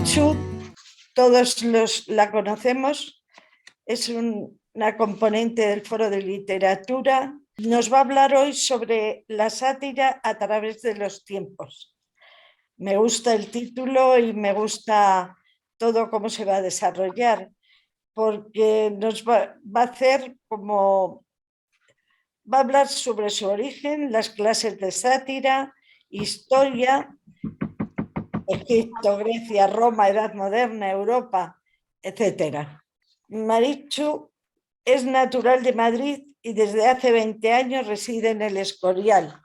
Marichu, la conocemos, es una componente del Foro de Literatura. Nos va a hablar hoy sobre la sátira a través de los tiempos. Me gusta el título y me gusta todo cómo se va a desarrollar, porque nos va a hacer como... Va a hablar sobre su origen, las clases de sátira, historia, Egipto, Grecia, Roma, Edad Moderna, Europa, etc. Marichu es natural de Madrid y desde hace 20 años reside en El Escorial,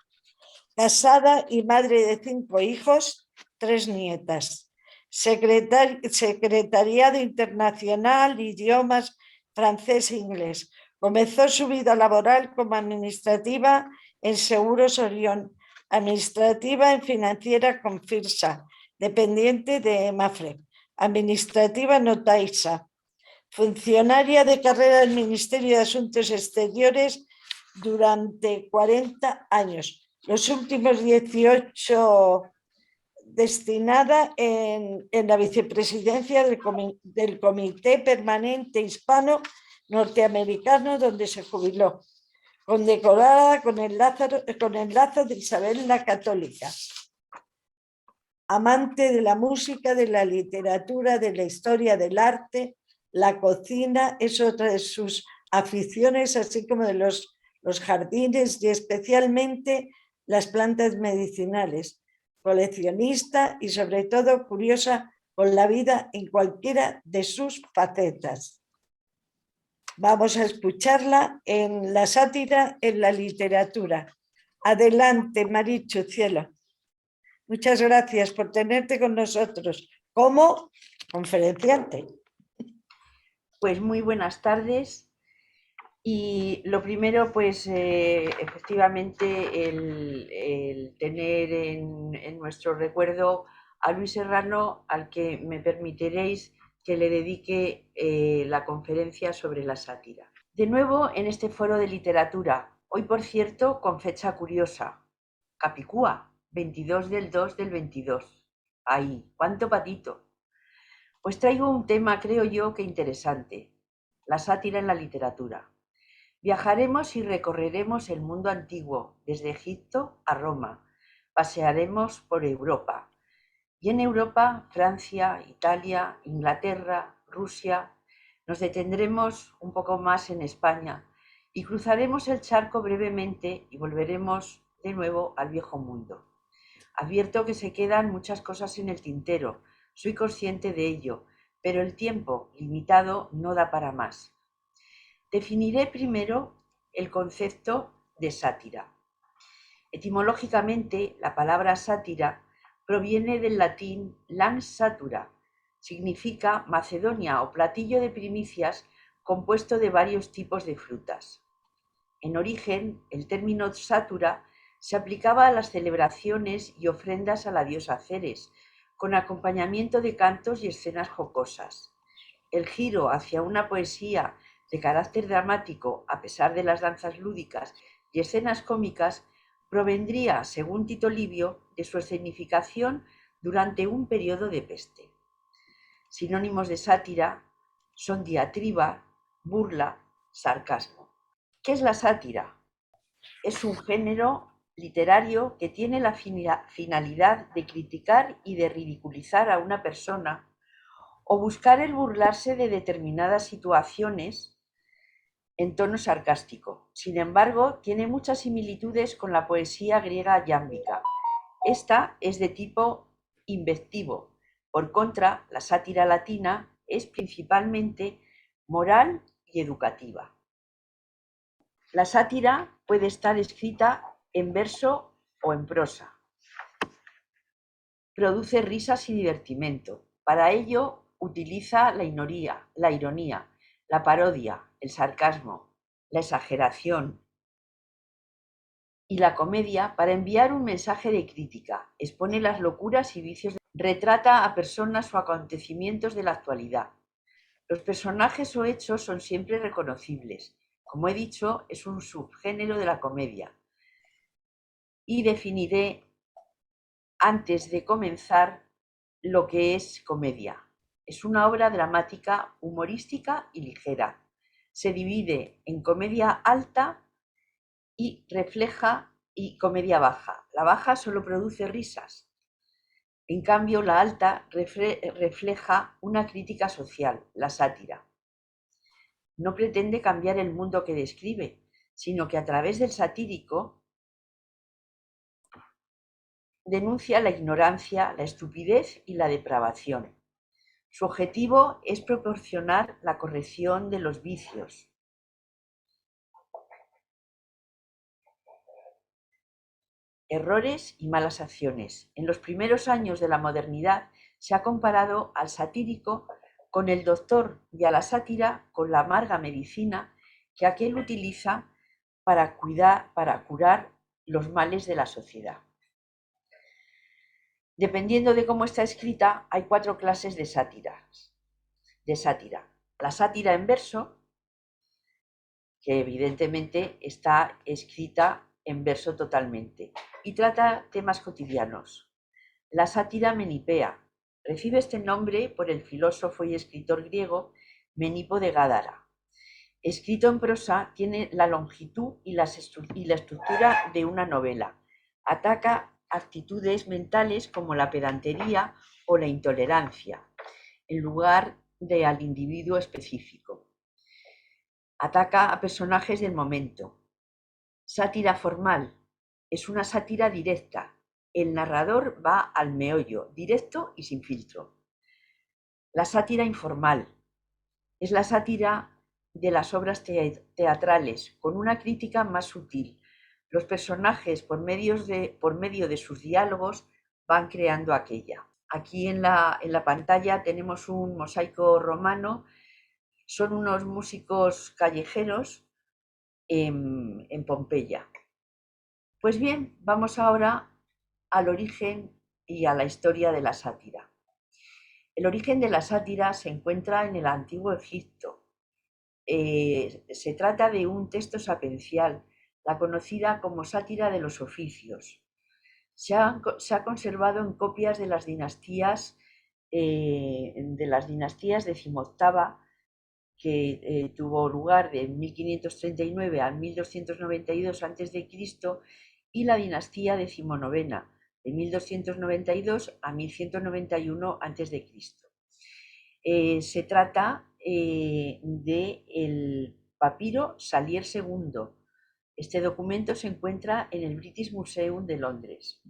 casada y madre de 5 hijos, 3 nietas. Secretariado Internacional, idiomas francés e inglés. Comenzó su vida laboral como administrativa en Seguros Orión, administrativa en financiera con Firsa, dependiente de Mafre, administrativa Notaisa, funcionaria de carrera del Ministerio de Asuntos Exteriores durante 40 años. Los últimos 18 destinada en la vicepresidencia del Comité Permanente Hispano Norteamericano, donde se jubiló, condecorada con el lazo de Isabel la Católica. Amante de la música, de la literatura, de la historia del arte, la cocina es otra de sus aficiones, así como de los jardines y especialmente las plantas medicinales. Coleccionista y sobre todo curiosa con la vida en cualquiera de sus facetas. Vamos a escucharla en la sátira, en la literatura. Adelante, Marichu, cielo. Muchas gracias por tenerte con nosotros como conferenciante. Pues muy buenas tardes. Y lo primero, pues efectivamente, el tener en nuestro recuerdo a Luis Serrano, al que me permitiréis que le dedique la conferencia sobre la sátira. De nuevo en este foro de literatura, hoy por cierto con fecha curiosa, Capicúa, 22 del 2 del 22. ¡Ay, cuánto patito! Pues traigo un tema, creo yo, que interesante, la sátira en la literatura. Viajaremos y recorreremos el mundo antiguo, desde Egipto a Roma. Pasearemos por Europa. Y en Europa, Francia, Italia, Inglaterra, Rusia. Nos detendremos un poco más en España y cruzaremos el charco brevemente y volveremos de nuevo al viejo mundo. Advierto que se quedan muchas cosas en el tintero, soy consciente de ello, pero el tiempo limitado no da para más. Definiré primero el concepto de sátira. Etimológicamente, la palabra sátira proviene del latín lans satura, significa macedonia o platillo de primicias compuesto de varios tipos de frutas. En origen, el término satura se aplicaba a las celebraciones y ofrendas a la diosa Ceres, con acompañamiento de cantos y escenas jocosas. El giro hacia una poesía de carácter dramático, a pesar de las danzas lúdicas y escenas cómicas, provendría, según Tito Livio, de su escenificación durante un periodo de peste. Sinónimos de sátira son diatriba, burla, sarcasmo. ¿Qué es la sátira? Es un género literario que tiene la finalidad de criticar y de ridiculizar a una persona o buscar el burlarse de determinadas situaciones en tono sarcástico. Sin embargo, tiene muchas similitudes con la poesía griega iámbica. Esta es de tipo invectivo. Por contra, la sátira latina es principalmente moral y educativa. La sátira puede estar escrita en verso o en prosa. Produce risas y divertimento. Para ello utiliza la ironía, la parodia, el sarcasmo, la exageración y la comedia para enviar un mensaje de crítica. Expone las locuras y vicios, retrata a personas o acontecimientos de la actualidad. Los personajes o hechos son siempre reconocibles. Como he dicho, es un subgénero de la comedia. Y definiré, antes de comenzar, lo que es comedia. Es una obra dramática, humorística y ligera. Se divide en comedia alta y comedia baja. La baja solo produce risas. En cambio, la alta refleja una crítica social, la sátira. No pretende cambiar el mundo que describe, sino que a través del satírico denuncia la ignorancia, la estupidez y la depravación. Su objetivo es proporcionar la corrección de los vicios, errores y malas acciones. En los primeros años de la modernidad se ha comparado al satírico con el doctor y a la sátira con la amarga medicina que aquel utiliza para curar los males de la sociedad. Dependiendo de cómo está escrita, hay 4 clases de sátira. La sátira en verso, que evidentemente está escrita en verso totalmente y trata temas cotidianos. La sátira menipea recibe este nombre por el filósofo y escritor griego Menipo de Gádara. Escrito en prosa, tiene la longitud y la estructura de una novela. Ataca actitudes mentales como la pedantería o la intolerancia, en lugar de al individuo específico. Ataca a personajes del momento. Sátira formal. Es una sátira directa. El narrador va al meollo, directo y sin filtro. La sátira informal. Es la sátira de las obras teatrales, con una crítica más sutil. Los personajes, por medio de sus diálogos, van creando aquella. Aquí en la pantalla tenemos un mosaico romano. Son unos músicos callejeros en Pompeya. Pues bien, vamos ahora al origen y a la historia de la sátira. El origen de la sátira se encuentra en el Antiguo Egipto. Se trata de un texto sapencial, la conocida como sátira de los oficios. Se ha conservado en copias de las dinastías decimoctava, que tuvo lugar de 1539 a 1292 a.C., y la dinastía decimonovena, de 1292 a 1191 a.C. Se trata del papiro Salier II. Este documento se encuentra en el British Museum de Londres.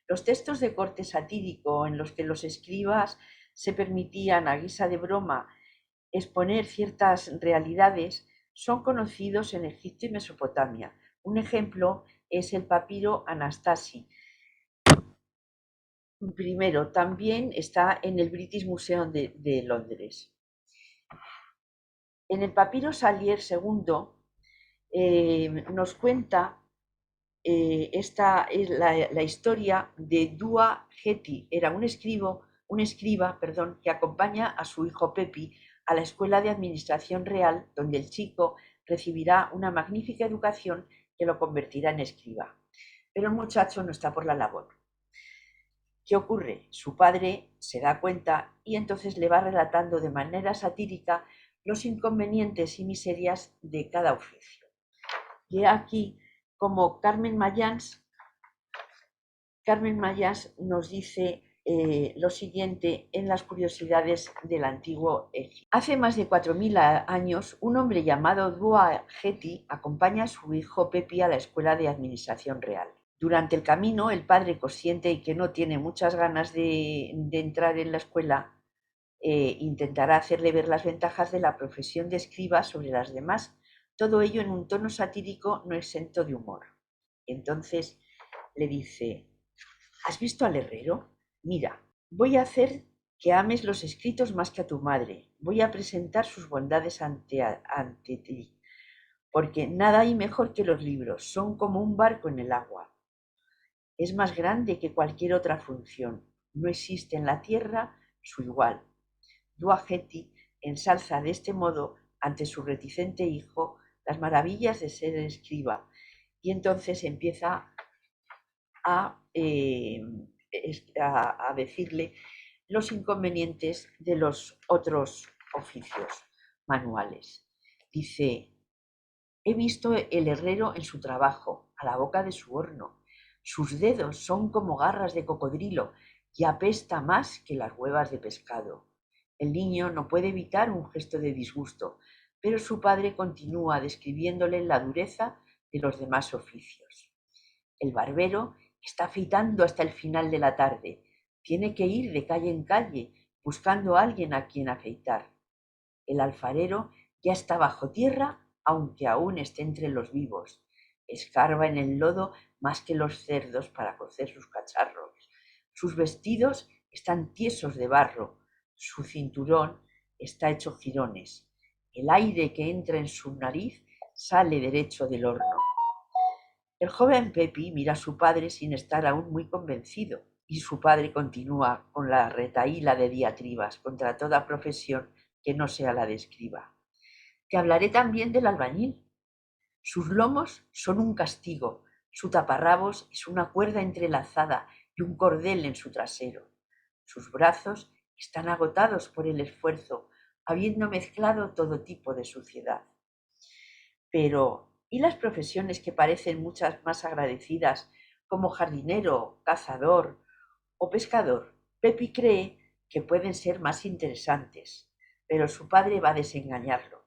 Los textos de corte satírico en los que los escribas se permitían, a guisa de broma, exponer ciertas realidades son conocidos en Egipto y Mesopotamia. Un ejemplo es el papiro Anastasi. Primero, también está en el British Museum de Londres. En el papiro Salier II nos cuenta esta es la historia de Dua Geti. Era un escriba, que acompaña a su hijo Pepi a la escuela de administración real, donde el chico recibirá una magnífica educación que lo convertirá en escriba. Pero el muchacho no está por la labor. ¿Qué ocurre? Su padre se da cuenta y entonces le va relatando de manera satírica los inconvenientes y miserias de cada oficio. Y aquí, como Carmen Mayans nos dice lo siguiente en las curiosidades del antiguo Egipto. Hace más de 4000 años, un hombre llamado Dua Geti acompaña a su hijo Pepi a la escuela de administración real. Durante el camino, el padre, consciente y que no tiene muchas ganas de entrar en la escuela, intentará hacerle ver las ventajas de la profesión de escriba sobre las demás, todo ello en un tono satírico no exento de humor. Entonces le dice: ¿has visto al herrero? Mira, voy a hacer que ames los escritos más que a tu madre. Voy a presentar sus bondades ante ti, porque nada hay mejor que los libros. Son como un barco en el agua. Es más grande que cualquier otra función. No existe en la tierra su igual. Dua Geti ensalza de este modo ante su reticente hijo las maravillas de ser escriba, y entonces empieza a decirle los inconvenientes de los otros oficios manuales. Dice: he visto el herrero en su trabajo, a la boca de su horno. Sus dedos son como garras de cocodrilo y apesta más que las huevas de pescado. El niño no puede evitar un gesto de disgusto, pero su padre continúa describiéndole la dureza de los demás oficios. El barbero está afeitando hasta el final de la tarde. Tiene que ir de calle en calle buscando a alguien a quien afeitar. El alfarero ya está bajo tierra, aunque aún esté entre los vivos. Escarba en el lodo más que los cerdos para cocer sus cacharros. Sus vestidos están tiesos de barro. Su cinturón está hecho jirones. El aire que entra en su nariz sale derecho del horno. El joven Pepi mira a su padre sin estar aún muy convencido, y su padre continúa con la retahíla de diatribas contra toda profesión que no sea la de escriba. Te hablaré también del albañil. Sus lomos son un castigo, su taparrabos es una cuerda entrelazada y un cordel en su trasero. Sus brazos están agotados por el esfuerzo, habiendo mezclado todo tipo de suciedad. Pero, ¿y las profesiones que parecen muchas más agradecidas, como jardinero, cazador o pescador? Pepi cree que pueden ser más interesantes, pero su padre va a desengañarlo.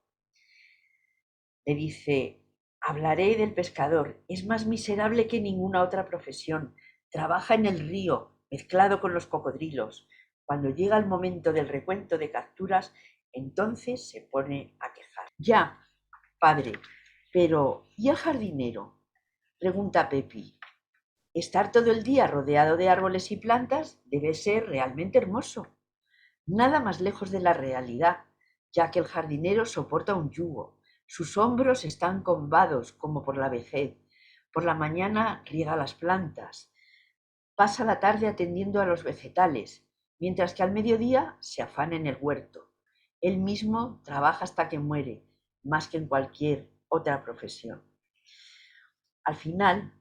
Le dice: hablaré del pescador, es más miserable que ninguna otra profesión, trabaja en el río, mezclado con los cocodrilos. Cuando llega el momento del recuento de capturas, entonces se pone a quejar. Ya, padre, pero ¿y el jardinero? Pregunta Pepi. Estar todo el día rodeado de árboles y plantas debe ser realmente hermoso. Nada más lejos de la realidad, ya que el jardinero soporta un yugo. Sus hombros están combados como por la vejez. Por la mañana riega las plantas. Pasa la tarde atendiendo a los vegetales, mientras que al mediodía se afana en el huerto. Él mismo trabaja hasta que muere, más que en cualquier otra profesión. Al final,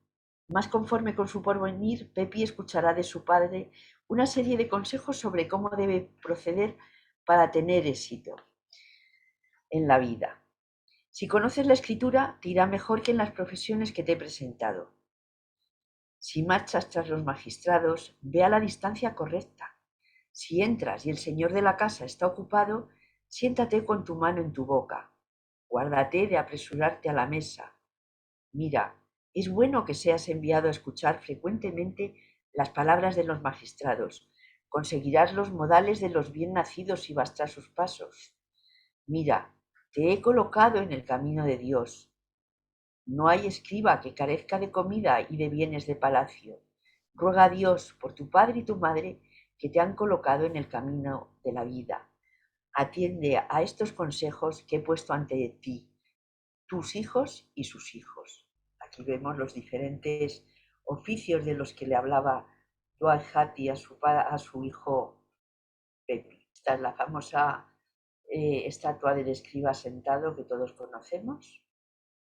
más conforme con su porvenir, Pepi escuchará de su padre una serie de consejos sobre cómo debe proceder para tener éxito en la vida. Si conoces la escritura, te irá mejor que en las profesiones que te he presentado. Si marchas tras los magistrados, ve a la distancia correcta. Si entras y el señor de la casa está ocupado, siéntate con tu mano en tu boca. Guárdate de apresurarte a la mesa. Mira, es bueno que seas enviado a escuchar frecuentemente las palabras de los magistrados. Conseguirás los modales de los bien nacidos y bastarás sus pasos. Mira, te he colocado en el camino de Dios. No hay escriba que carezca de comida y de bienes de palacio. Ruega a Dios por tu padre y tu madre que te han colocado en el camino de la vida. Atiende a estos consejos que he puesto ante ti, tus hijos y sus hijos. Aquí vemos los diferentes oficios de los que le hablaba Dua Jati a su hijo Pepi. Esta es la famosa estatua del escriba sentado que todos conocemos.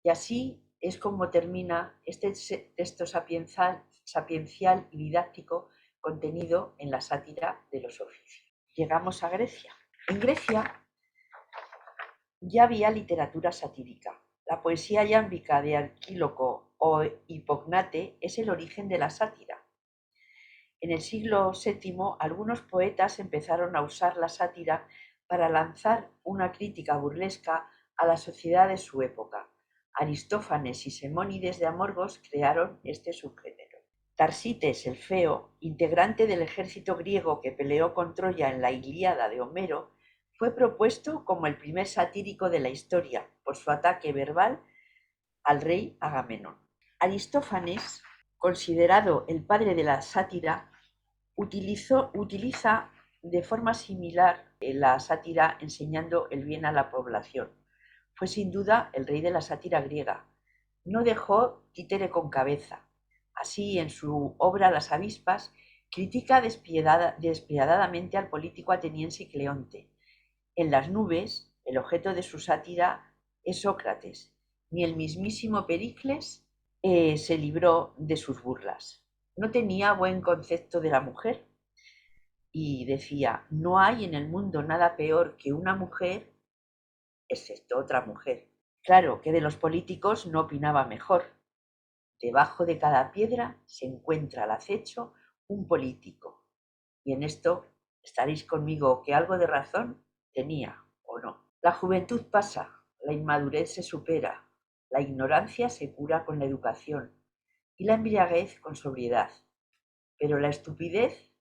Y así es como termina este texto sapiencial y didáctico contenido en la sátira de los oficios. Llegamos a Grecia. En Grecia ya había literatura satírica. La poesía iámbica de Arquíloco o Hipognate es el origen de la sátira. En el siglo VII, algunos poetas empezaron a usar la sátira para lanzar una crítica burlesca a la sociedad de su época. Aristófanes y Simónides de Amorgos crearon este subgénero. Tarsites el Feo, integrante del ejército griego que peleó con Troya en la Ilíada de Homero, fue propuesto como el primer satírico de la historia por su ataque verbal al rey Agamenón. Aristófanes, considerado el padre de la sátira, utiliza de forma similar la sátira enseñando el bien a la población. Fue sin duda el rey de la sátira griega. No dejó títere con cabeza. Así, en su obra Las avispas, critica despiadadamente al político ateniense Cleonte. En Las nubes, el objeto de su sátira es Sócrates. Ni el mismísimo Pericles se libró de sus burlas. No tenía buen concepto de la mujer. y decía: no hay en el mundo nada peor que una mujer, excepto otra mujer. Claro que de los políticos no opinaba mejor. Debajo de cada piedra se encuentra al acecho un político. Y en esto estaréis conmigo que algo de razón tenía, ¿o no? La juventud pasa, la inmadurez se supera, la ignorancia se cura con la educación y la embriaguez con sobriedad, pero la estupidez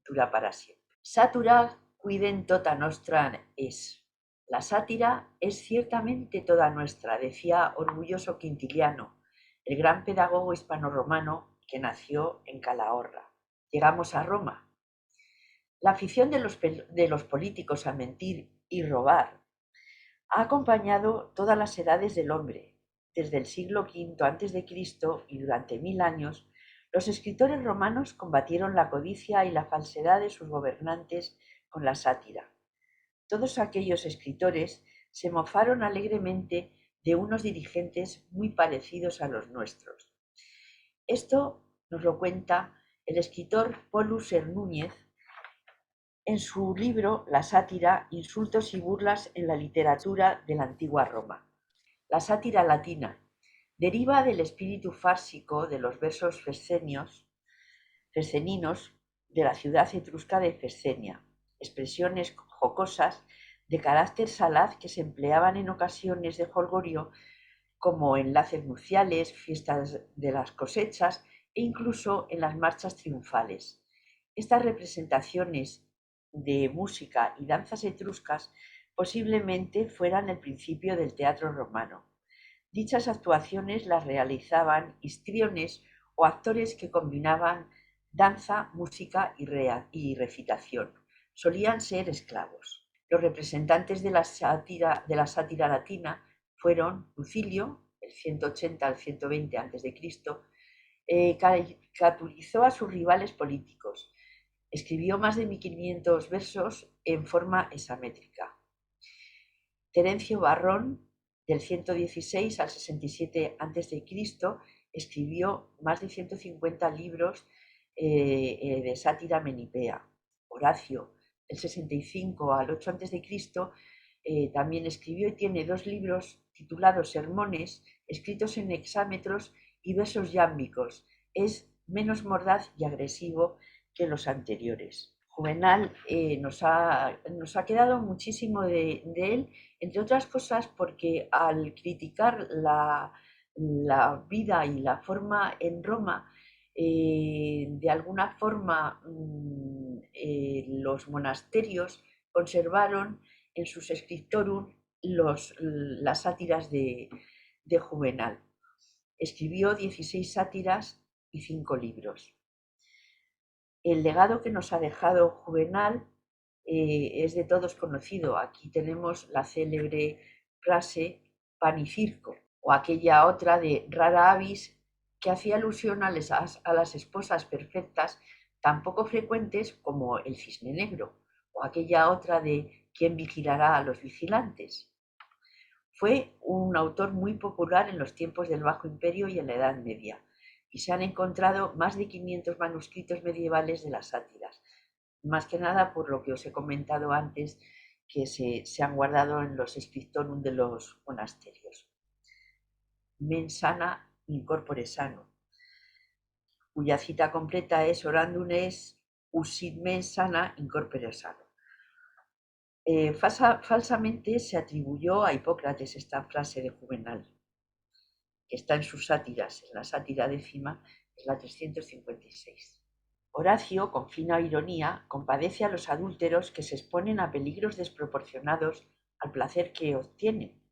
dura para siempre. Satura quidem tota nostra es. La sátira es ciertamente toda nuestra, decía orgulloso Quintiliano, el gran pedagogo hispano-romano que nació en Calahorra. Llegamos a Roma. La afición de los políticos a mentir y robar ha acompañado todas las edades del hombre. Desde el siglo V a.C. y durante 1000 años, los escritores romanos combatieron la codicia y la falsedad de sus gobernantes con la sátira. Todos aquellos escritores se mofaron alegremente de unos dirigentes muy parecidos a los nuestros. Esto nos lo cuenta el escritor Polus Núñez en su libro La sátira, insultos y burlas en la literatura de la antigua Roma. La sátira latina deriva del espíritu fársico de los versos fesceninos de la ciudad etrusca de Fesenia, expresiones jocosas de carácter salaz que se empleaban en ocasiones de jolgorio como enlaces nupciales, fiestas de las cosechas e incluso en las marchas triunfales. Estas representaciones de música y danzas etruscas posiblemente fueran el principio del teatro romano. Dichas actuaciones las realizaban histriones o actores que combinaban danza, música y recitación. Solían ser esclavos. Los representantes de la sátira latina fueron Lucilio, el 180 al 120 a.C., caricaturizó a sus rivales políticos. Escribió más de 1500 versos en forma hexamétrica. Terencio Varrón, del 116 al 67 a.C., escribió más de 150 libros de sátira menipea. Horacio, del 65 al 8 a.C., también escribió y tiene 2 libros titulados Sermones, escritos en hexámetros y versos yámbicos. Es menos mordaz y agresivo que los anteriores. Juvenal nos ha quedado muchísimo de él, entre otras cosas porque al criticar la vida y la forma en Roma, de alguna forma los monasterios conservaron en sus scriptorum las sátiras de Juvenal. Escribió 16 sátiras y 5 libros. El legado que nos ha dejado Juvenal es de todos conocido. Aquí tenemos la célebre frase pan y circo, o aquella otra de rara avis, que hacía alusión a las esposas perfectas tan poco frecuentes como el cisne negro, o aquella otra de ¿quién vigilará a los vigilantes? Fue un autor muy popular en los tiempos del Bajo Imperio y en la Edad Media, y se han encontrado más de 500 manuscritos medievales de las sátiras, más que nada por lo que os he comentado antes, que se han guardado en los scriptorum de los monasterios. Mens sana in corpore sano, cuya cita completa es orandum es usit mens sana in corpore sano. Falsamente se atribuyó a Hipócrates esta frase de Juvenal, que está en sus sátiras, en la sátira décima, es la 356. Horacio, con fina ironía, compadece a los adúlteros que se exponen a peligros desproporcionados al placer que obtienen.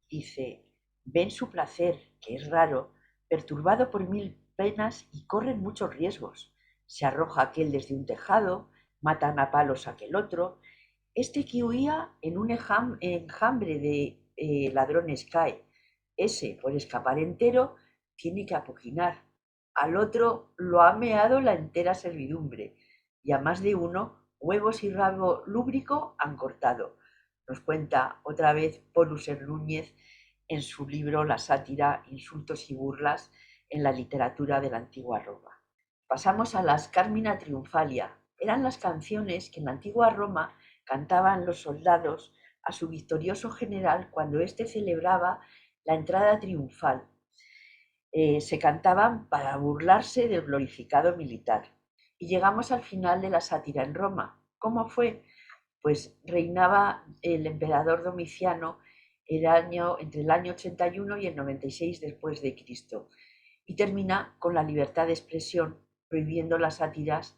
Dice: ven su placer, que es raro, perturbado por 1000 penas y corren muchos riesgos. Se arroja aquel desde un tejado, matan a palos a aquel otro. Este que huía en un enjambre de ladrones cae. Ese, por escapar entero, tiene que apuginar. Al otro lo ha meado la entera servidumbre, y a más de uno huevos y rabo lúbrico han cortado. Nos cuenta otra vez Polus Núñez en su libro La sátira, insultos y burlas en la literatura de la antigua Roma. Pasamos a las Carmina Triunfalia, Eran las canciones que en la antigua Roma cantaban los soldados a su victorioso general cuando éste celebraba la entrada triunfal. Se cantaban para burlarse del glorificado militar. Y llegamos al final de la sátira en Roma. ¿Cómo fue? Pues reinaba el emperador Domiciano entre el año 81 y el 96 después de Cristo, y termina con la libertad de expresión, prohibiendo las sátiras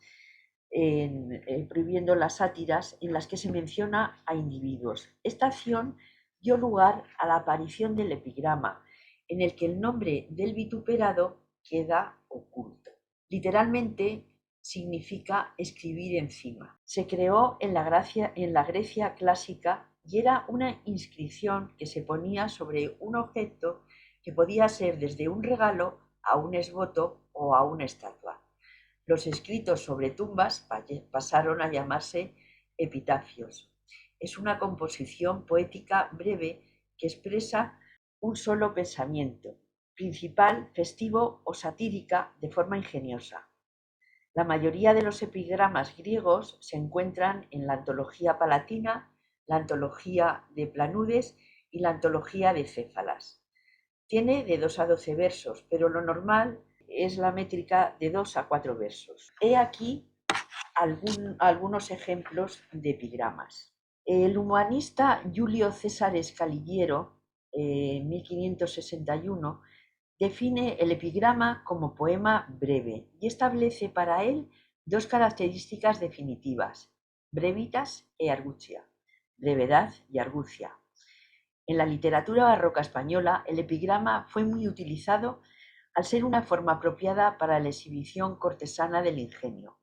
en las que se menciona a individuos. Esta acción dio lugar a la aparición del epigrama, en el que el nombre del vituperado queda oculto. Literalmente significa escribir encima. Se creó en la Grecia clásica y era una inscripción que se ponía sobre un objeto que podía ser desde un regalo a un esboto o a una estatua. Los escritos sobre tumbas pasaron a llamarse epitafios. Es una composición poética breve que expresa un solo pensamiento, principal, festivo o satírica, de forma ingeniosa. La mayoría de los epigramas griegos se encuentran en la Antología Palatina, la Antología de Planudes y la Antología de Céfalas. Tiene de 2 a 12 versos, pero lo normal es la métrica de 2 a 4 versos. He aquí algunos ejemplos de epigramas. El humanista Julio César Scaligiero, en 1561, define el epigrama como poema breve y establece para él 2 características definitivas: brevitas e argutia, brevedad y argucia. En la literatura barroca española, el epigrama fue muy utilizado al ser una forma apropiada para la exhibición cortesana del ingenio.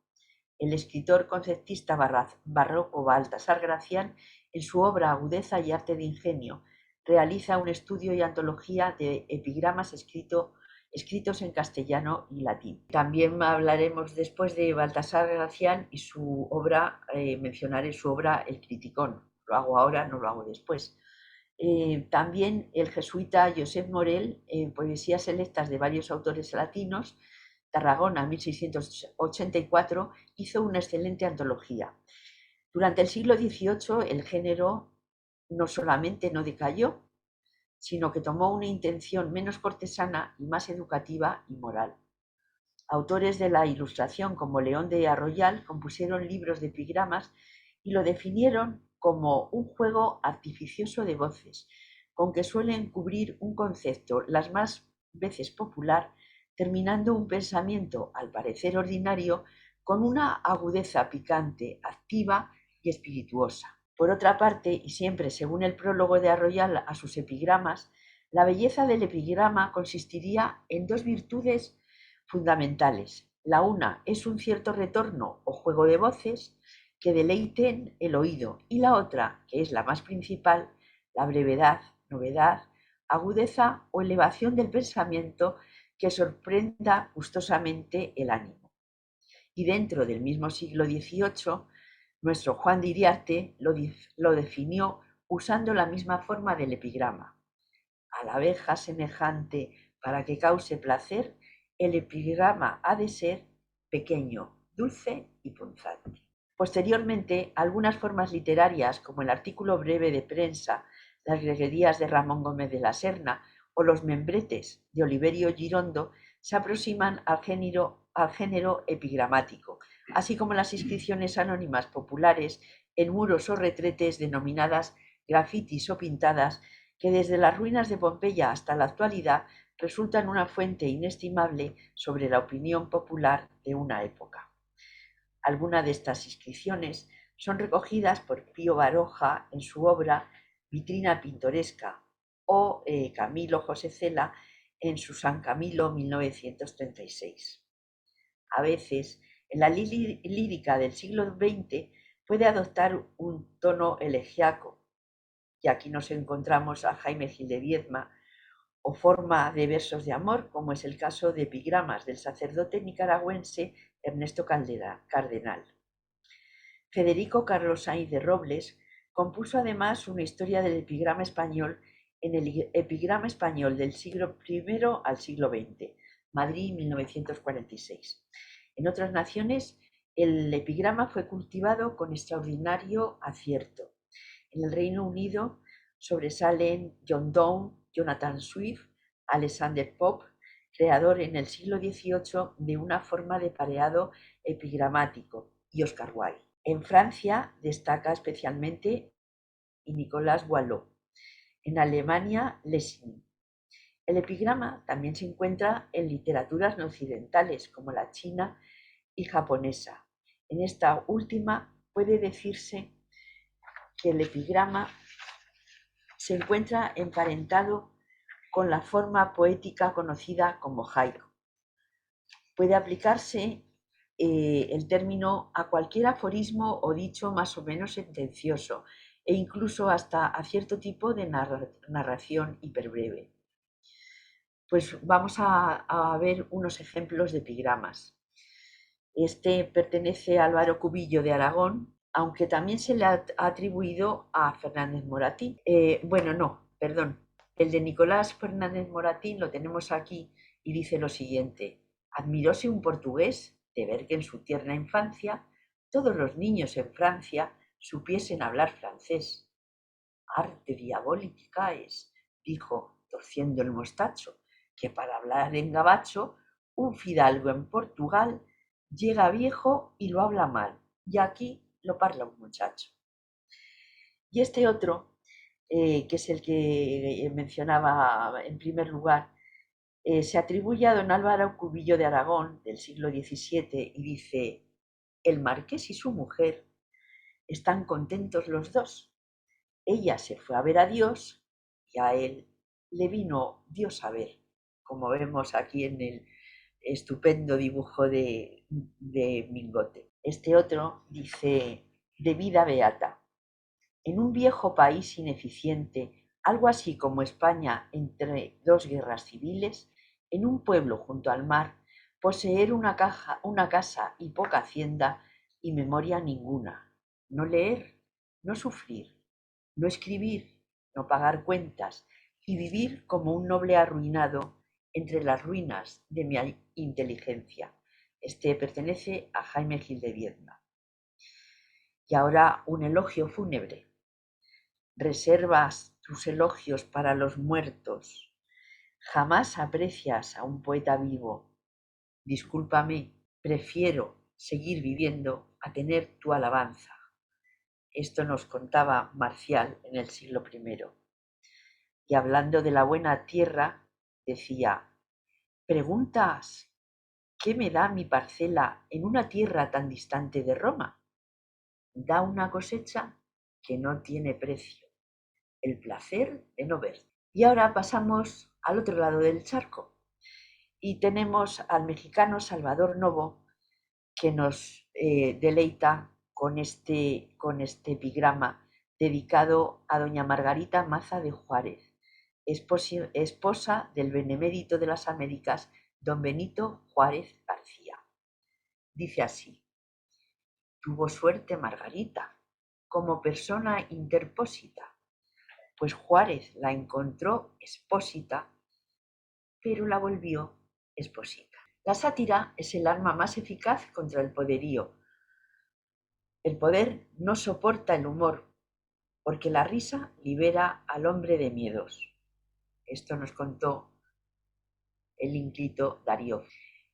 El escritor conceptista barroco Baltasar Gracián, en su obra Agudeza y arte de ingenio, realiza un estudio y antología de epigramas escritos en castellano y latín. También hablaremos después de Baltasar Gracián y su obra, mencionaré su obra El Criticón. Lo hago ahora, no lo hago después. También el jesuita Josep Morell, en poesías selectas de varios autores latinos, Tarragona, 1684, hizo una excelente antología. Durante el siglo XVIII el género no solamente no decayó, sino que tomó una intención menos cortesana y más educativa y moral. Autores de la Ilustración como León de Arroyal compusieron libros de epigramas y lo definieron como un juego artificioso de voces, con que suelen cubrir un concepto, las más veces popular, terminando un pensamiento al parecer ordinario con una agudeza picante, activa y espirituosa. Por otra parte, y siempre según el prólogo de Arroyal a sus epigramas, la belleza del epigrama consistiría en 2 virtudes fundamentales. La una es un cierto retorno o juego de voces que deleiten el oído, y la otra, que es la más principal, la brevedad, novedad, agudeza o elevación del pensamiento que sorprenda gustosamente el ánimo. Y dentro del mismo siglo XVIII, nuestro Juan de Iriarte lo definió usando la misma forma del epigrama. A la abeja semejante para que cause placer, el epigrama ha de ser pequeño, dulce y punzante. Posteriormente, algunas formas literarias, como el artículo breve de prensa, las greguerías de Ramón Gómez de la Serna o los membretes de Oliverio Girondo, se aproximan al género epigramático, así como las inscripciones anónimas populares en muros o retretes denominadas grafitis o pintadas, que desde las ruinas de Pompeya hasta la actualidad resultan una fuente inestimable sobre la opinión popular de una época. Algunas de estas inscripciones son recogidas por Pío Baroja en su obra Vitrina Pintoresca o Camilo José Cela en su San Camilo 1936. A veces, en la lírica del siglo XX puede adoptar un tono elegíaco, y aquí nos encontramos a Jaime Gil de Viedma, o forma de versos de amor, como es el caso de epigramas del sacerdote nicaragüense Ernesto Cardenal. Federico Carlos Sainz de Robles compuso además una historia del epigrama español en el Epigrama Español del siglo I al siglo XX, Madrid, 1946. En otras naciones, El epigrama fue cultivado con extraordinario acierto. En el Reino Unido sobresalen John Donne, Jonathan Swift, Alexander Pope, creador en el siglo XVIII de una forma de pareado epigramático, y Oscar Wilde. En Francia destaca especialmente Nicolas Boileau. En Alemania, Lessing. El epigrama también se encuentra en literaturas no occidentales como la china y japonesa. En esta última puede decirse que el epigrama se encuentra emparentado con la forma poética conocida como haiku. Puede aplicarse el término a cualquier aforismo o dicho más o menos sentencioso e incluso hasta a cierto tipo de narración hiperbreve. Pues vamos a ver unos ejemplos de epigramas. Este pertenece a Álvaro Cubillo de Aragón, aunque también se le ha atribuido a Fernández Moratín. El de Nicolás Fernández Moratín lo tenemos aquí y dice lo siguiente: admiróse un portugués de ver que en su tierna infancia todos los niños en Francia supiesen hablar francés. Arte diabólica es, dijo, torciendo el mostacho, que para hablar en gabacho un fidalgo en Portugal llega viejo y lo habla mal, y aquí lo parla un muchacho. Y este otro, que es el que mencionaba en primer lugar, se atribuye a don Álvaro Cubillo de Aragón, del siglo XVII, y dice: el marqués y su mujer están contentos los dos. Ella se fue a ver a Dios y a él le vino Dios a ver, como vemos aquí en el estupendo dibujo de Mingote. Este otro dice: de vida beata. En un viejo país ineficiente, algo así como España entre dos guerras civiles, en un pueblo junto al mar, poseer una casa y poca hacienda y memoria ninguna, no leer, no sufrir, no escribir, no pagar cuentas y vivir como un noble arruinado entre las ruinas de mi inteligencia. Este pertenece a Jaime Gil de Viedma. Y ahora un elogio fúnebre. Reservas tus elogios para los muertos. Jamás aprecias a un poeta vivo. Discúlpame, prefiero seguir viviendo a tener tu alabanza. Esto nos contaba Marcial en el siglo I. Y hablando de la buena tierra, decía: ¿preguntas qué me da mi parcela en una tierra tan distante de Roma? Da una cosecha que no tiene precio, el placer de no verte. Y ahora pasamos al otro lado del charco y tenemos al mexicano Salvador Novo, que nos deleita con este epigrama dedicado a doña Margarita Maza de Juárez, esposa del benemérito de las Américas, don Benito Juárez García. Dice así: tuvo suerte Margarita como persona interpósita, pues Juárez la encontró espósita, pero la volvió esposita. La sátira es el arma más eficaz contra el poderío. El poder no soporta el humor, porque la risa libera al hombre de miedos. Esto nos contó el ínclito Darío.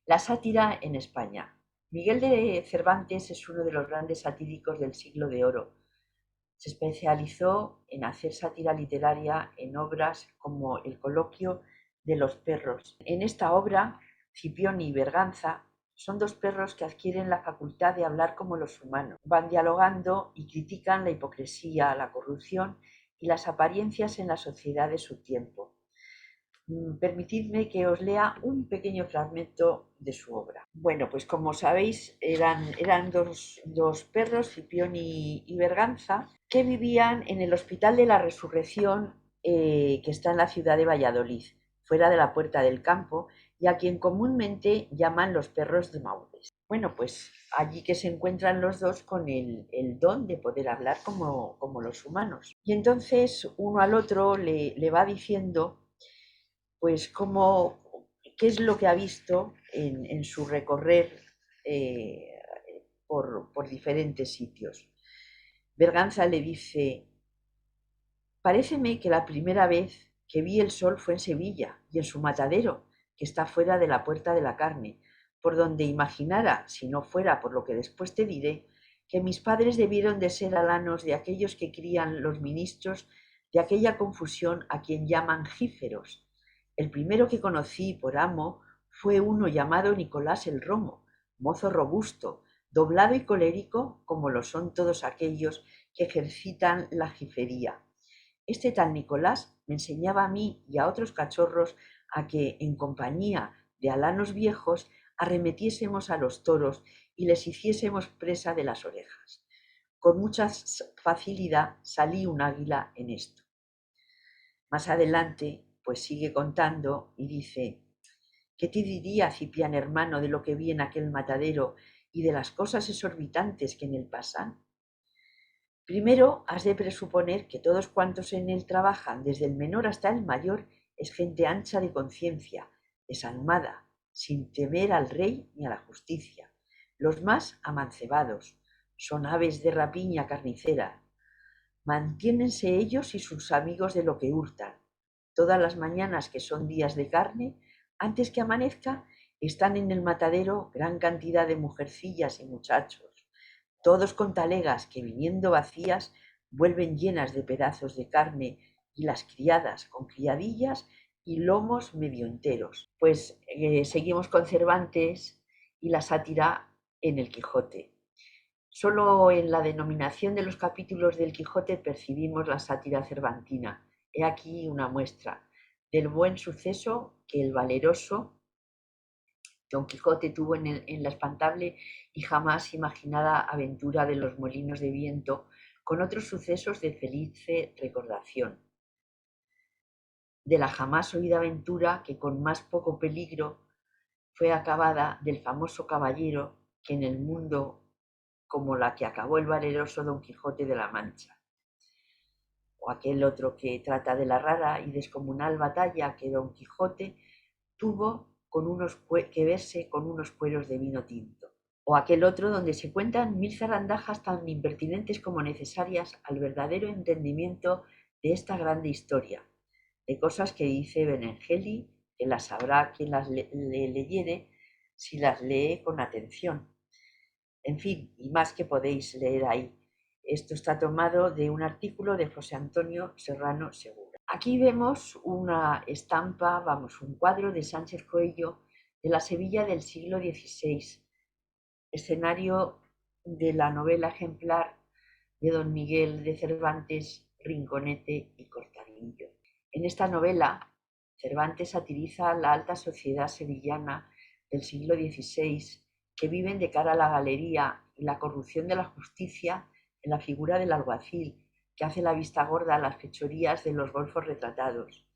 La sátira en España. Miguel de Cervantes es uno de los grandes satíricos del siglo de oro. Se especializó en hacer sátira literaria en obras como El coloquio de los perros. En esta obra, Cipión y Berganza son dos perros que adquieren la facultad de hablar como los humanos. Van dialogando y critican la hipocresía, la corrupción y las apariencias en la sociedad de su tiempo. Permitidme que os lea un pequeño fragmento de su obra. Bueno, pues como sabéis, eran dos perros, Cipión y Berganza, que vivían en el Hospital de la Resurrección, que está en la ciudad de Valladolid, fuera de la Puerta del Campo, y a quien comúnmente llaman los perros de Maures. Bueno, pues allí que se encuentran los dos con el don de poder hablar como los humanos. Y entonces uno al otro le va diciendo pues qué es lo que ha visto en su recorrer por diferentes sitios. Berganza le dice: paréceme que la primera vez que vi el sol fue en Sevilla y en su matadero, que está fuera de la Puerta de la Carne, por donde imaginara, si no fuera por lo que después te diré, que mis padres debieron de ser alanos de aquellos que crían los ministros de aquella confusión a quien llaman jíferos. El primero que conocí por amo fue uno llamado Nicolás el Romo, mozo robusto, doblado y colérico como lo son todos aquellos que ejercitan la jifería. Este tal Nicolás me enseñaba a mí y a otros cachorros a que, en compañía de alanos viejos, arremetiésemos a los toros y les hiciésemos presa de las orejas. Con mucha facilidad salí un águila en esto. Más adelante, pues sigue contando y dice: ¿qué te diría, Cipián hermano, de lo que vi en aquel matadero y de las cosas exorbitantes que en él pasan? Primero, has de presuponer que todos cuantos en él trabajan, desde el menor hasta el mayor, es gente ancha de conciencia, desalmada, sin temer al rey ni a la justicia. Los más amancebados, son aves de rapiña carnicera. Mantiénense ellos y sus amigos de lo que hurtan. Todas las mañanas, que son días de carne, antes que amanezca, están en el matadero gran cantidad de mujercillas y muchachos, todos con talegas que, viniendo vacías, vuelven llenas de pedazos de carne, y las criadas con criadillas y lomos medio enteros. Pues seguimos con Cervantes y la sátira en el Quijote. Solo en la denominación de los capítulos del Quijote percibimos la sátira cervantina. He aquí una muestra del buen suceso que el valeroso Don Quijote tuvo en la espantable y jamás imaginada aventura de los molinos de viento, con otros sucesos de feliz recordación. De la jamás oída aventura que con más poco peligro fue acabada del famoso caballero que en el mundo, como la que acabó el valeroso Don Quijote de la Mancha. O aquel otro que trata de la rara y descomunal batalla que Don Quijote tuvo que verse con unos cueros de vino tinto. O aquel otro donde se cuentan 1000 zarandajas tan impertinentes como necesarias al verdadero entendimiento de esta grande historia, de cosas que dice Benengeli, que las sabrá quien las leyere si las lee con atención. En fin, y más que podéis leer ahí. Esto está tomado de un artículo de José Antonio Serrano Segura. Aquí vemos una estampa, un cuadro de Sánchez Coello de la Sevilla del siglo XVI, escenario de la novela ejemplar de don Miguel de Cervantes, Rinconete y Cortadillo. En esta novela, Cervantes satiriza la alta sociedad sevillana del siglo XVI, que viven de cara a la galería y la corrupción de la justicia en la figura del alguacil, que hace la vista gorda a las fechorías de los golfos retratados.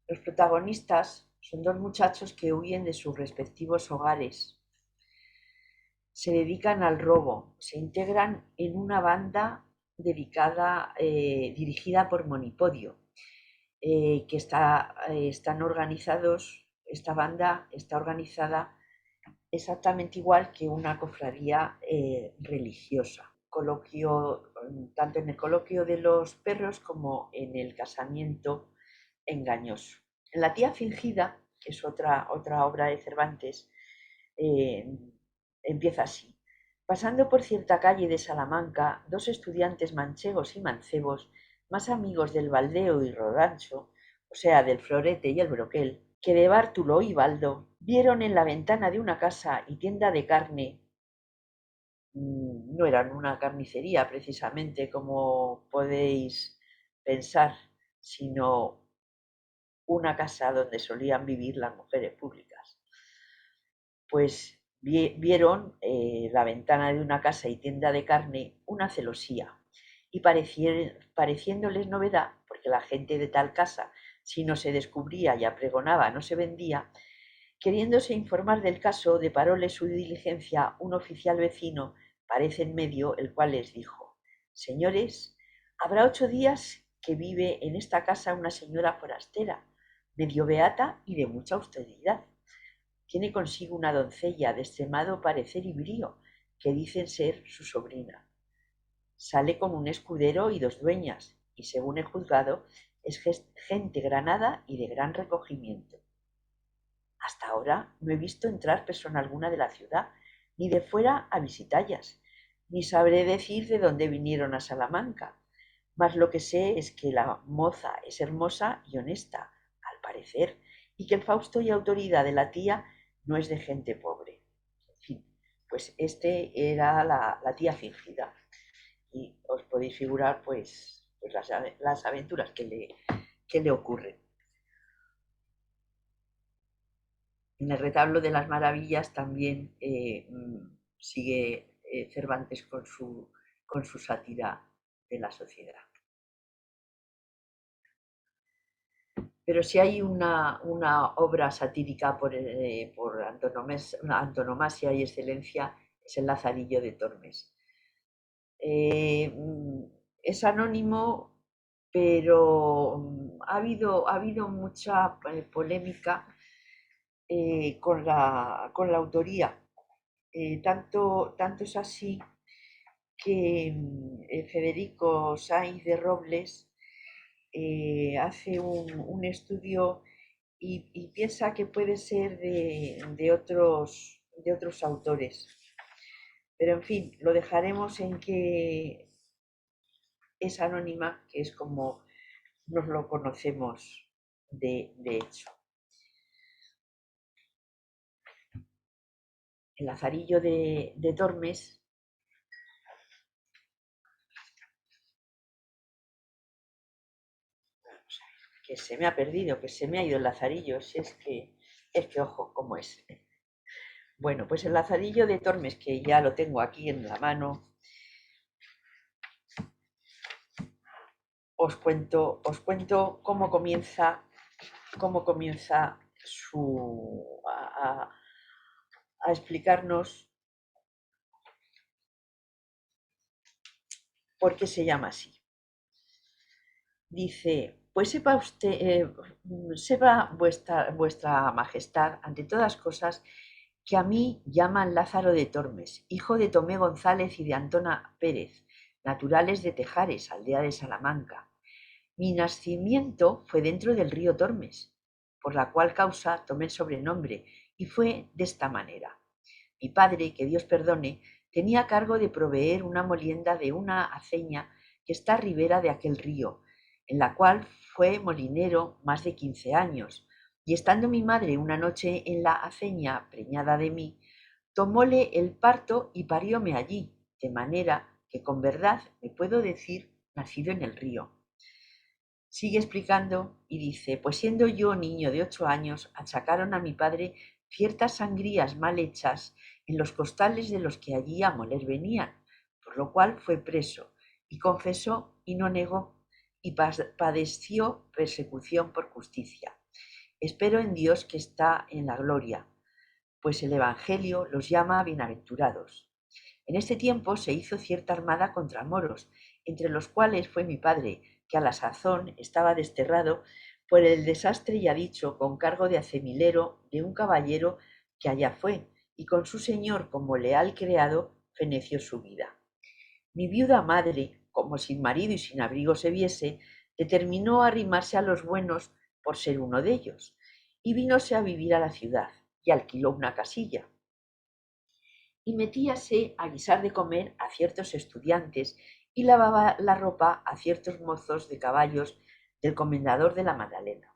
Los protagonistas son dos muchachos que huyen de sus respectivos hogares. Se dedican al robo, se integran en una banda dirigida por Monipodio, que están organizados. Esta banda está organizada exactamente igual que una cofradía religiosa. Tanto en el coloquio de los perros como en el casamiento engañoso. En La tía fingida, que es otra obra de Cervantes, empieza así: pasando por cierta calle de Salamanca, dos estudiantes manchegos y mancebos, más amigos del baldeo y rodancho, o sea, del florete y el broquel, que de Bártulo y Baldo, vieron en la ventana de una casa y tienda de carne. No eran una carnicería precisamente, como podéis pensar, sino una casa donde solían vivir las mujeres públicas. Pues vieron la ventana de una casa y tienda de carne una celosía, y pareciéndoles novedad, porque la gente de tal casa, si no se descubría y apregonaba, no se vendía, queriéndose informar del caso, deparóle su diligencia un oficial vecino, parece en medio, el cual les dijo: señores, habrá 8 días que vive en esta casa una señora forastera, medio beata y de mucha austeridad. Tiene consigo una doncella de extremado parecer y brío, que dicen ser su sobrina. Sale con un escudero y 2 dueñas, y según el juzgado, es gente granada y de gran recogimiento. Hasta ahora no he visto entrar persona alguna de la ciudad, ni de fuera a visitallas, ni sabré decir de dónde vinieron a Salamanca, mas lo que sé es que la moza es hermosa y honesta, al parecer, y que el fausto y autoridad de la tía no es de gente pobre. En fin, pues este era la tía fingida, y os podéis figurar pues las aventuras que le ocurren. En el retablo de las maravillas también sigue Cervantes con su sátira de la sociedad. Pero si hay una obra satírica por antonomasia y excelencia, es el Lazarillo de Tormes. Es anónimo, pero ha habido mucha polémica con la autoría. Tanto es así que Federico Sainz de Robles hace un estudio y piensa que puede ser de otros autores. Pero en fin, lo dejaremos en que es anónima, que es como nos lo conocemos de hecho. El Lazarillo de Tormes que se me ha perdido, que se me ha ido el Lazarillo, si es que ojo, cómo es. Bueno, pues el Lazarillo de Tormes, que ya lo tengo aquí en la mano, os cuento cómo comienza a explicarnos por qué se llama así. Dice, pues sepa vuestra majestad, ante todas cosas, que a mí llaman Lázaro de Tormes, hijo de Tomé González y de Antona Pérez, naturales de Tejares, aldea de Salamanca. Mi nacimiento fue dentro del río Tormes, por la cual causa tomé el sobrenombre, y fue de esta manera. Mi padre, que Dios perdone, tenía cargo de proveer una molienda de una aceña que está a ribera de aquel río, en la cual fue molinero más de 15 años, y estando mi madre una noche en la aceña preñada de mí, tomóle el parto y parióme allí, de manera que con verdad me puedo decir nacido en el río. Sigue explicando y dice, pues siendo yo niño de 8 años, achacaron a mi padre ciertas sangrías mal hechas en los costales de los que allí a moler venían, por lo cual fue preso, y confesó y no negó, y padeció persecución por justicia. Espero en Dios que está en la gloria, pues el Evangelio los llama bienaventurados. En este tiempo se hizo cierta armada contra moros, entre los cuales fue mi padre, que a la sazón estaba desterrado por el desastre ya dicho, con cargo de acemilero de un caballero que allá fue, y con su señor como leal criado feneció su vida. Mi viuda madre, como sin marido y sin abrigo se viese, determinó arrimarse a los buenos por ser uno de ellos, y vínose a vivir a la ciudad, y alquiló una casilla. Y metíase a guisar de comer a ciertos estudiantes y lavaba la ropa a ciertos mozos de caballos del comendador de la Magdalena.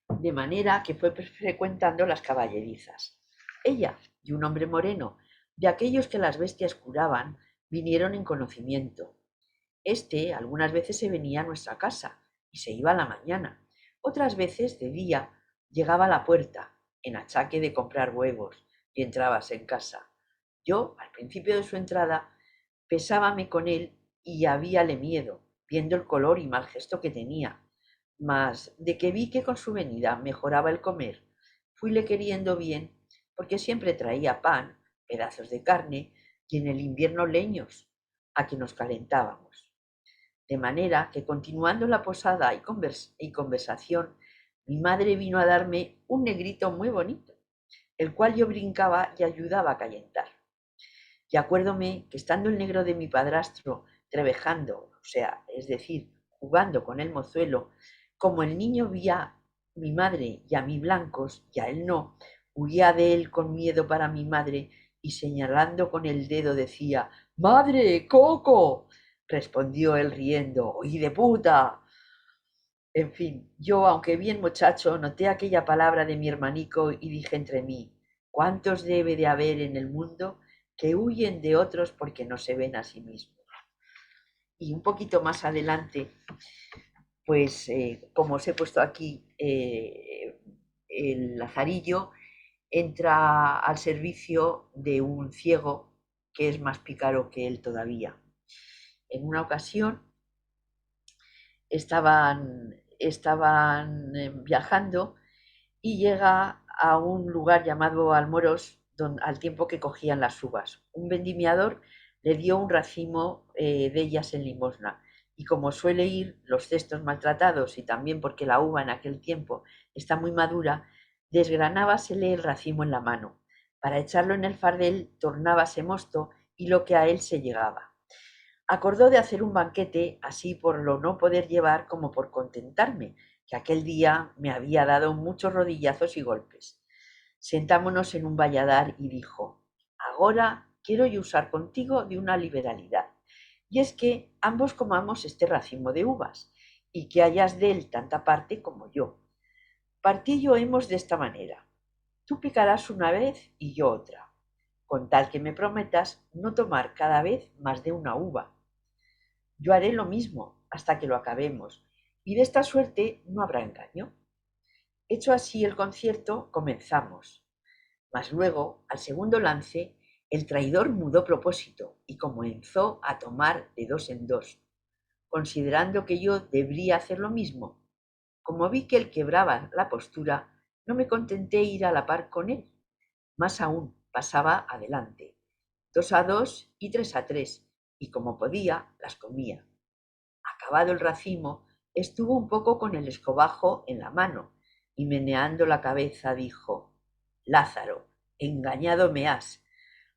De manera que fue frecuentando las caballerizas. Ella y un hombre moreno, de aquellos que las bestias curaban, vinieron en conocimiento. Algunas veces se venía a nuestra casa y se iba a la mañana. Otras veces, de día, llegaba a la puerta, en achaque de comprar huevos, y entrabas en casa. Yo, al principio de su entrada, pesábame con él y habíale miedo, viendo el color y mal gesto que tenía. Mas, de que vi que con su venida mejoraba el comer, fuile queriendo bien, porque siempre traía pan, pedazos de carne, y en el invierno leños, a que nos calentábamos. De manera que, continuando la posada y conversación, mi madre vino a darme un negrito muy bonito, el cual yo brincaba y ayudaba a calentar. Y acuérdome que estando el negro de mi padrastro trabajando, o sea, es decir, jugando con el mozuelo, como el niño veía a mi madre y a mí blancos y a él no, huía de él con miedo para mi madre y señalando con el dedo decía: «¡Madre, Coco!». Respondió él riendo: «¡Oí de puta!». En fin, yo, aunque bien muchacho, noté aquella palabra de mi hermanico y dije entre mí: «¿Cuántos debe de haber en el mundo que huyen de otros porque no se ven a sí mismos?». Y un poquito más adelante, pues como os he puesto aquí, el Lazarillo entra al servicio de un ciego que es más pícaro que él todavía. En una ocasión estaban viajando y llega a un lugar llamado Almoros, al tiempo que cogían las uvas. Un vendimiador le dio un racimo de ellas en limosna, y como suele ir los cestos maltratados y también porque la uva en aquel tiempo está muy madura, desgranábasele el racimo en la mano. Para echarlo en el fardel tornábase mosto y lo que a él se llegaba. Acordó de hacer un banquete, así por lo no poder llevar como por contentarme, que aquel día me había dado muchos rodillazos y golpes. Sentámonos en un valladar y dijo: «Agora quiero yo usar contigo de una liberalidad, y es que ambos comamos este racimo de uvas, y que hayas de él tanta parte como yo. Partillo hemos de esta manera: tú picarás una vez y yo otra, con tal que me prometas no tomar cada vez más de una uva. Yo haré lo mismo hasta que lo acabemos, y de esta suerte no habrá engaño». Hecho así el concierto, comenzamos. Mas luego, al segundo lance, el traidor mudó propósito y comenzó a tomar de dos en dos, considerando que yo debería hacer lo mismo. Como vi que él quebraba la postura, no me contenté ir a la par con él. Más aún, pasaba adelante, 2 a 2 y 3 a 3, y como podía, las comía. Acabado el racimo, estuvo un poco con el escobajo en la mano, y meneando la cabeza dijo: «Lázaro, engañado me has.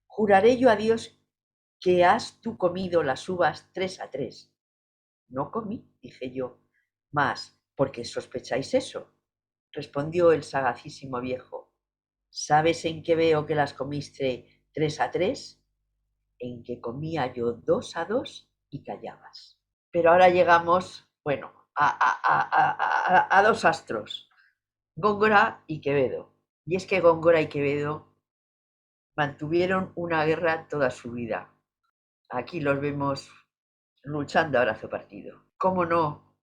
Juraré yo a Dios que has tú comido las uvas 3 a 3». «No comí», dije yo. «Mas, ¿por qué sospecháis eso?». Respondió el sagacísimo viejo: «¿Sabes en qué veo que las comiste 3 a 3? En que comía yo 2 a 2 y callabas». Pero ahora llegamos, bueno, a dos astros, Góngora y Quevedo. Y es que Góngora y Quevedo mantuvieron una guerra toda su vida. Aquí los vemos luchando a brazo partido. ¿Cómo no?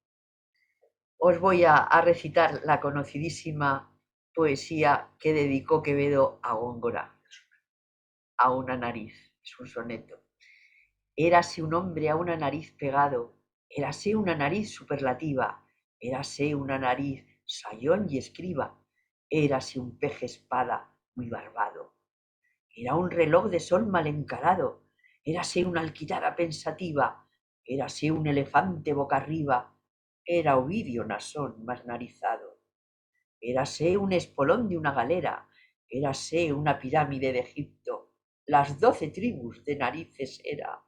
Os voy a recitar la conocidísima poesía que dedicó Quevedo a Góngora, a una nariz. Es un soneto. Érase un hombre a una nariz pegado, érase una nariz superlativa, érase una nariz sayón y escriba, érase un peje espada muy barbado, era un reloj de sol mal encarado, érase una alquitara pensativa, érase un elefante boca arriba, era Ovidio Nasón más narizado, érase un espolón de una galera, érase una pirámide de Egipto, las 12 tribus de narices era.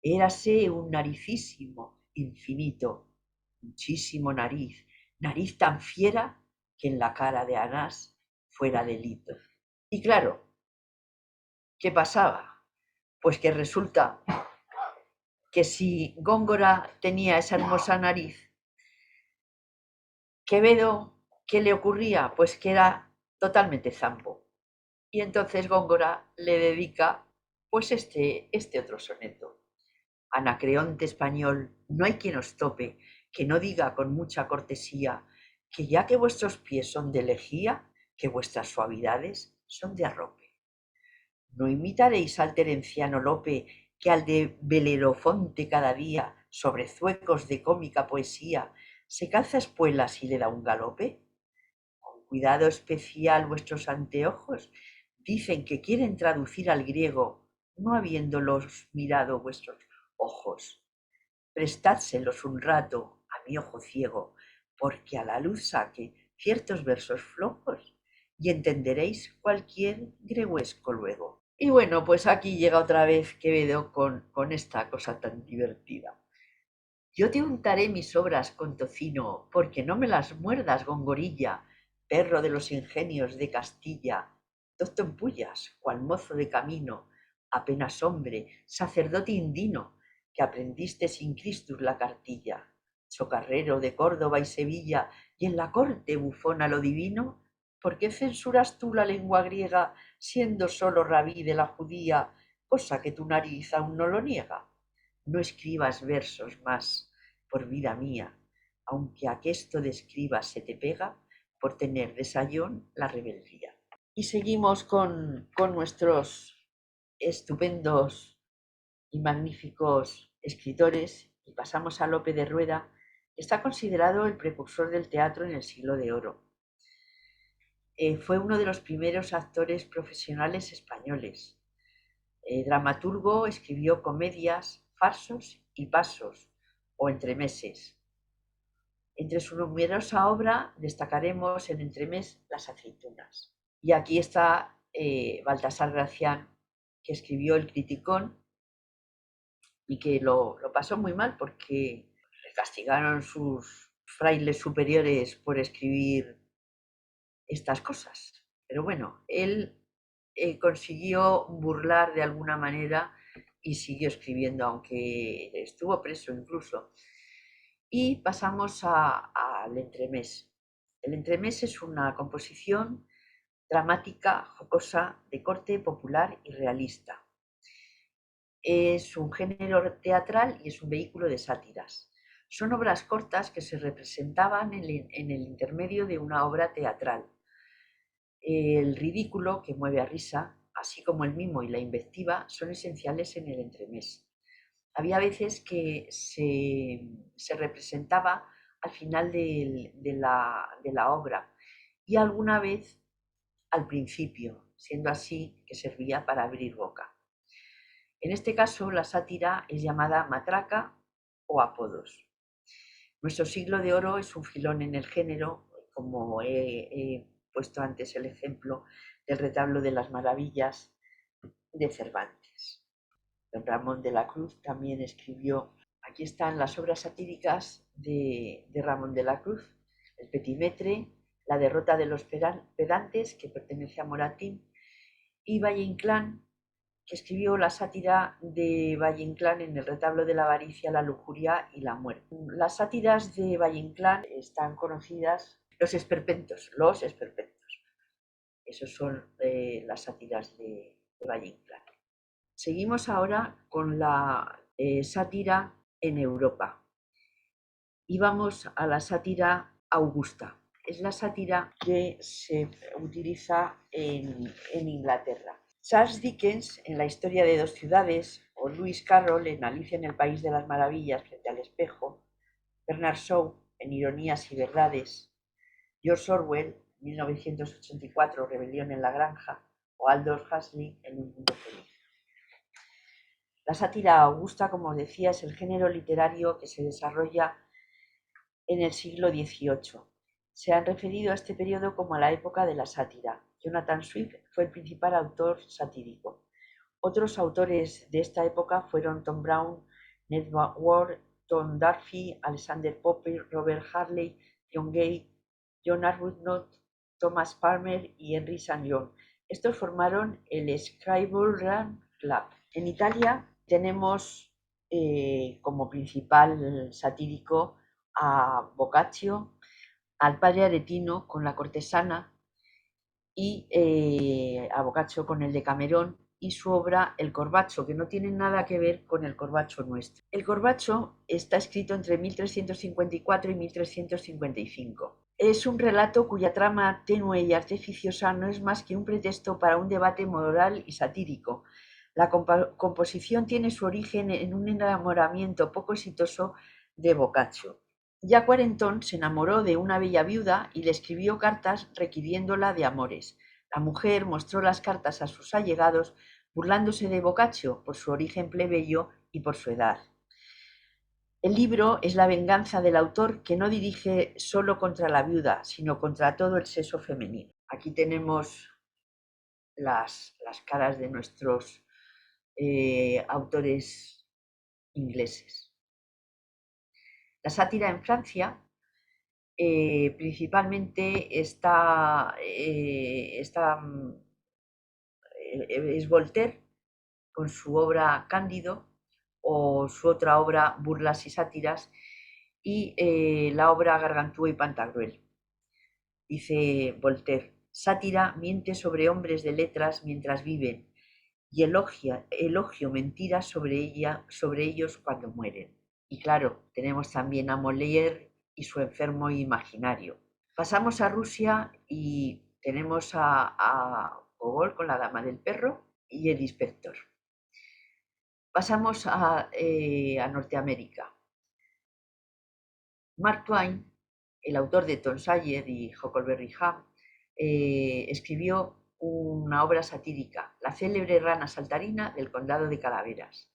Érase un naricísimo infinito, muchísimo nariz, nariz tan fiera que en la cara de Anás fuera delito. Y claro, ¿qué pasaba? Pues que resulta que si Góngora tenía esa hermosa nariz, Quevedo, ¿qué le ocurría? Pues que era totalmente zampo. Y entonces Góngora le dedica pues este otro soneto. Anacreonte español, no hay quien os tope, que no diga con mucha cortesía, que ya que vuestros pies son de lejía, que vuestras suavidades son de arrope. No imitaréis al terenciano Lope, que al de Belerofonte cada día, sobre zuecos de cómica poesía, se calza espuelas y le da un galope. Con cuidado especial vuestros anteojos dicen que quieren traducir al griego, no habiéndolos mirado vuestros ojos. Prestádselos un rato a mi ojo ciego, porque a la luz saque ciertos versos flojos y entenderéis cualquier gregüesco luego. Y bueno, pues aquí llega otra vez Quevedo con esta cosa tan divertida. Yo te untaré mis obras con tocino, porque no me las muerdas, Gongorilla, perro de los ingenios de Castilla, docto en pullas, cual mozo de camino, apenas hombre, sacerdote indino, que aprendiste sin Christus la cartilla, socarrero de Córdoba y Sevilla, y en la corte bufón a lo divino. ¿Por qué censuras tú la lengua griega, siendo solo rabí de la judía, cosa que tu nariz aún no lo niega? No escribas versos más, por vida mía, aunque aquesto de escribas se te pega, por tener de sayón la rebeldía. Y seguimos con nuestros estupendos y magníficos escritores y pasamos a Lope de Rueda, que está considerado el precursor del teatro en el siglo de oro. Fue uno de los primeros actores profesionales españoles. Dramaturgo, escribió comedias, farsos y pasos o entremeses. Entre su numerosa obra destacaremos el entremés Las aceitunas. Y aquí está Baltasar Gracián, que escribió El Criticón y que lo pasó muy mal porque le castigaron sus frailes superiores por escribir estas cosas. Pero bueno, él consiguió burlar de alguna manera y siguió escribiendo, aunque estuvo preso incluso. Y pasamos al entremés. El entremés es una composición dramática, jocosa, de corte popular y realista. Es un género teatral y es un vehículo de sátiras. Son obras cortas que se representaban en el intermedio de una obra teatral. El ridículo, que mueve a risa, así como el mimo y la invectiva, son esenciales en el entremés. Había veces que se representaba al final de la obra y alguna vez al principio, siendo así que servía para abrir boca. En este caso, la sátira es llamada matraca o apodos. Nuestro siglo de oro es un filón en el género, como he puesto antes el ejemplo del retablo de las maravillas de Cervantes. Don Ramón de la Cruz también escribió, aquí están las obras satíricas de Ramón de la Cruz, el Petimetre, la derrota de los pedantes, que pertenece a Moratín, y Valle Inclán, que escribió la sátira de Valle Inclán en el retablo de la avaricia, la lujuria y la muerte. Las sátiras de Valle Inclán están conocidas, los esperpentos. Esos son las sátiras de Valle Inclán. Seguimos ahora con la sátira en Europa y vamos a la sátira augusta. Es la sátira que se utiliza en Inglaterra. Charles Dickens en La historia de dos ciudades, o Lewis Carroll en Alicia en el País de las Maravillas frente al espejo, Bernard Shaw en Ironías y verdades, George Orwell, 1984, Rebelión en la granja, o Aldous Huxley en Un mundo feliz. La sátira augusta, como os decía, es el género literario que se desarrolla en el siglo XVIII. Se han referido a este periodo como a la época de la sátira. Jonathan Swift fue el principal autor satírico. Otros autores de esta época fueron Tom Brown, Ned Ward, Tom Durfee, Alexander Pope, Robert Harley, John Gay, John Arbuthnot, Thomas Palmer y Henry St. John. Estos formaron el Scribble Run Club. En Italia tenemos como principal satírico a Boccaccio, al padre Aretino con La cortesana y a Boccaccio con el Decamerón y su obra El Corbacho, que no tiene nada que ver con el Corbacho nuestro. El Corbacho está escrito entre 1354 y 1355. Es un relato cuya trama tenue y artificiosa no es más que un pretexto para un debate moral y satírico. La composición tiene su origen en un enamoramiento poco exitoso de Boccaccio. Ya cuarentón se enamoró de una bella viuda y le escribió cartas requiriéndola de amores. La mujer mostró las cartas a sus allegados, burlándose de Boccaccio por su origen plebeyo y por su edad. El libro es la venganza del autor, que no dirige solo contra la viuda, sino contra todo el sexo femenino. Aquí tenemos las caras de nuestros autores ingleses. La sátira en Francia principalmente es Voltaire con su obra Cándido, o su otra obra Burlas y sátiras, y la obra Gargantúa y Pantagruel. Dice Voltaire: sátira miente sobre hombres de letras mientras viven, y elogio mentiras sobre ellos cuando mueren. Y claro, tenemos también a Molière y su enfermo imaginario. Pasamos a Rusia y tenemos a Gogol con la Dama del Perro y el Inspector. Pasamos a Norteamérica. Mark Twain, el autor de Tom Sawyer y Huckleberry Finn, escribió una obra satírica, La célebre rana saltarina del condado de Calaveras.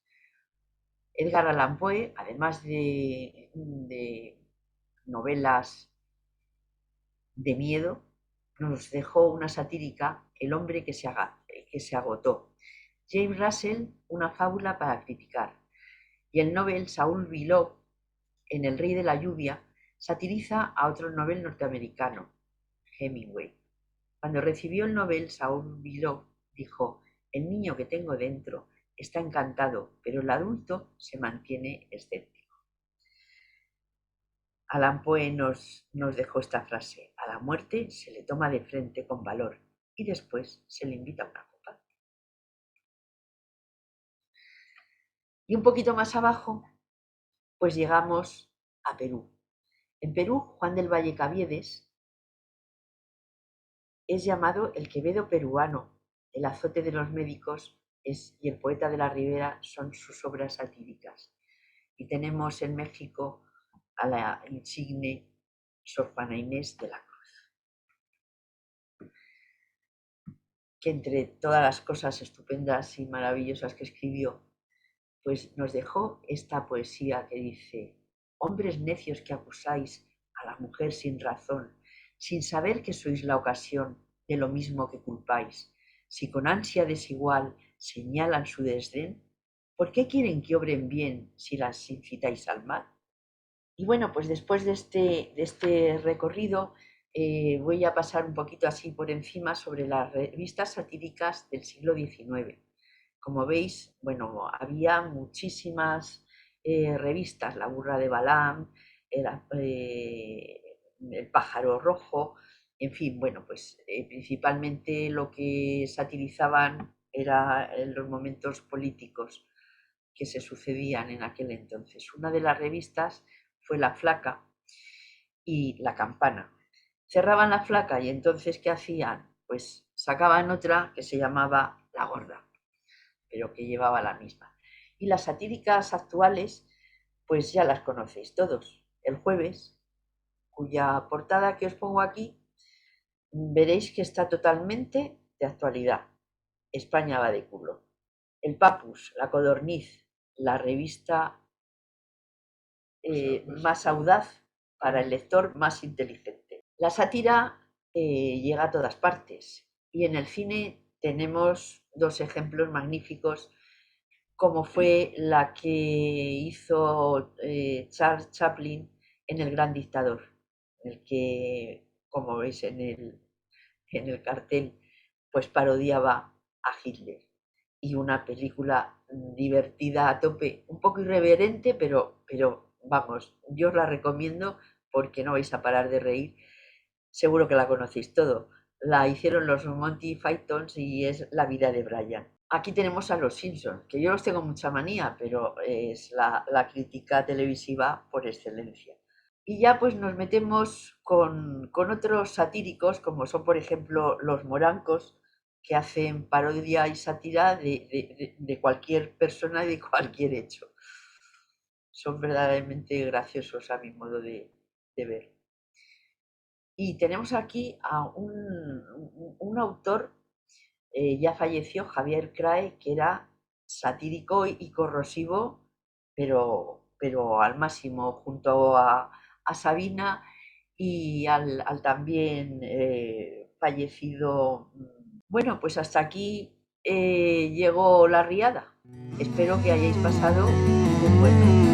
Edgar Allan Poe, además de novelas de miedo, nos dejó una satírica, El hombre que se agotó. James Russell, una fábula para criticar. Y el novel Saul Bellow, en El rey de la lluvia, satiriza a otro novel norteamericano, Hemingway. Cuando recibió el Nobel, Saul Bellow dijo: el niño que tengo dentro está encantado, pero el adulto se mantiene escéptico. Allan Poe nos dejó esta frase: a la muerte se le toma de frente con valor y después se le invita a una copa. Y un poquito más abajo, pues llegamos a Perú. En Perú, Juan del Valle Caviedes es llamado el Quevedo peruano. El azote de los médicos y el poeta de la Ribera son sus obras satíricas. Y tenemos en México a la insigne Sor Juana Inés de la Cruz, que entre todas las cosas estupendas y maravillosas que escribió, pues nos dejó esta poesía que dice: hombres necios que acusáis a la mujer sin razón, sin saber que sois la ocasión de lo mismo que culpáis, si con ansia desigual señalan su desdén, ¿por qué quieren que obren bien si las incitáis al mal? Y bueno, pues después de este recorrido voy a pasar un poquito así por encima sobre las revistas satíricas del siglo XIX. Como veis, bueno, había muchísimas revistas: La burra de Balaam, El pájaro rojo, en fin, bueno, pues principalmente lo que satirizaban era los momentos políticos que se sucedían en aquel entonces. Una de las revistas fue La Flaca y La Campana. Cerraban La Flaca y entonces, ¿qué hacían? Pues sacaban otra que se llamaba La Gorda, pero que llevaba la misma. Y las satíricas actuales, pues ya las conocéis todos. El Jueves, cuya portada que os pongo aquí, veréis que está totalmente de actualidad. España va de culo. El Papus, La Codorniz, la revista más audaz para el lector más inteligente. La sátira llega a todas partes, y en el cine tenemos dos ejemplos magníficos, como fue la que hizo Charles Chaplin en El Gran Dictador, en el que, como veis en el cartel, pues parodiaba a Hitler. Y una película divertida a tope, un poco irreverente, pero vamos, yo os la recomiendo porque no vais a parar de reír. Seguro que la conocéis todo. La hicieron los Monty Pythons y es La vida de Brian. Aquí tenemos a los Simpsons, que yo los tengo mucha manía, pero es la crítica televisiva por excelencia. Y ya pues nos metemos con otros satíricos, como son por ejemplo los Morancos, que hacen parodia y sátira de cualquier persona y de cualquier hecho. Son verdaderamente graciosos a mi modo de ver. Y tenemos aquí a un autor, ya falleció, Javier Crae, que era satírico y corrosivo, pero pero al máximo, junto a Sabina y al también fallecido. Bueno, pues hasta aquí llegó la riada. Espero que hayáis pasado un buen rato.